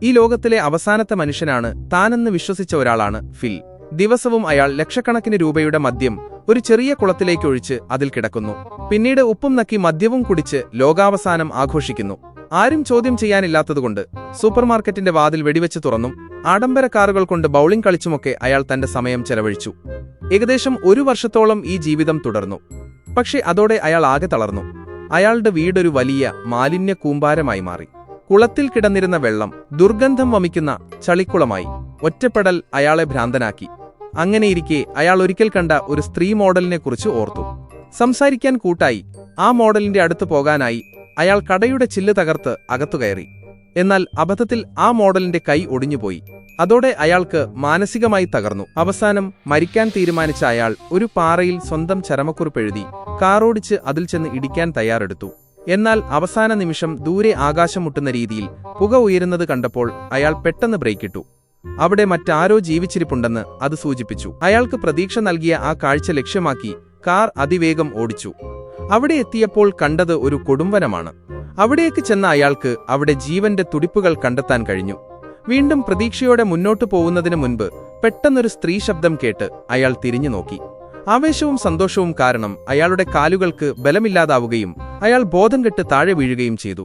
ഈ ലോകത്തിലെ അവസാനത്തെ മനുഷ്യനാണ് താനെന്ന് വിശ്വസിച്ച ഒരാളാണ് ഫിൽ. ദിവസവും അയാൾ ലക്ഷക്കണക്കിന് രൂപയുടെ മദ്യം ഒരു ചെറിയ കുളത്തിലേക്കൊഴിച്ച് അതിൽ കിടക്കുന്നു. പിന്നീട് ഉപ്പും നക്കി മദ്യവും കുടിച്ച് ലോകാവസാനം ആഘോഷിക്കുന്നു. ആരും ചോദ്യം ചെയ്യാനില്ലാത്തതുകൊണ്ട് സൂപ്പർമാർക്കറ്റിന്റെ വാതിൽ വെടിവെച്ച് തുറന്നും ആഡംബര കാറുകൾ കൊണ്ട് ബൌളിംഗ് കളിച്ചുമൊക്കെ അയാൾ തന്റെ സമയം ചെലവഴിച്ചു. ഏകദേശം 1 വർഷത്തോളം ഈ ജീവിതം തുടർന്നു. പക്ഷേ അതോടെ അയാൾ ആകെ തളർന്നു. അയാളുടെ വീടൊരു വലിയ മാലിന്യ കൂമ്പാരമായി മാറി. കുളത്തിൽ കിടന്നിരുന്ന വെള്ളം ദുർഗന്ധം വമിക്കുന്ന ചളിക്കുളമായി. ഒറ്റപ്പെടൽ അയാളെ ഭ്രാന്തനാക്കി. അങ്ങനെയിരിക്കെ അയാൾ ഒരിക്കൽ കണ്ട ഒരു സ്ത്രീ മോഡലിനെക്കുറിച്ച് ഓർത്തു. സംസാരിക്കാൻ കൂട്ടായി. ആ മോഡലിന്റെ അടുത്ത് പോകാനായി അയാൾ കടയുടെ ചില്ല് തകർത്ത് അകത്തുകയറി. എന്നാൽ അബദ്ധത്തിൽ ആ മോഡലിന്റെ കൈ ഒടിഞ്ഞുപോയി. അതോടെ അയാൾക്ക് മാനസികമായി തകർന്നു. അവസാനം മരിക്കാൻ തീരുമാനിച്ച അയാൾ ഒരു പാറയിൽ സ്വന്തം ചരമക്കുറിപ്പെഴുതി കാറോടിച്ച് അതിൽ ചെന്ന് ഇടിക്കാൻ തയ്യാറെടുത്തു. എന്നാൽ അവസാന നിമിഷം ദൂരെ ആകാശം മുട്ടുന്ന രീതിയിൽ പുക ഉയരുന്നത് കണ്ടപ്പോൾ അയാൾ പെട്ടെന്ന് ബ്രേക്കിട്ടു. അവിടെ മറ്റാരോ ജീവിച്ചിരിപ്പുണ്ടെന്ന് അത് സൂചിപ്പിച്ചു. അയാൾക്ക് പ്രതീക്ഷ നൽകിയ ആ കാഴ്ച ലക്ഷ്യമാക്കി കാർ അതിവേഗം ഓടിച്ചു. അവിടെ എത്തിയപ്പോൾ കണ്ടത് ഒരു കൊടുംവനമാണ്. അവിടേക്ക് ചെന്ന അയാൾക്ക് അവിടെ ജീവന്റെ തുടിപ്പുകൾ കണ്ടെത്താൻ കഴിഞ്ഞു. വീണ്ടും പ്രതീക്ഷയോടെ മുന്നോട്ടു പോകുന്നതിന് മുൻപ് പെട്ടെന്നൊരു സ്ത്രീ ശബ്ദം കേട്ട് അയാൾ തിരിഞ്ഞു നോക്കി. ആവേശവും സന്തോഷവും കാരണം അയാളുടെ കാലുകൾക്ക് ബലമില്ലാതാവുകയും അയാൾ ബോധം കെട്ട് താഴെ വീഴുകയും ചെയ്തു.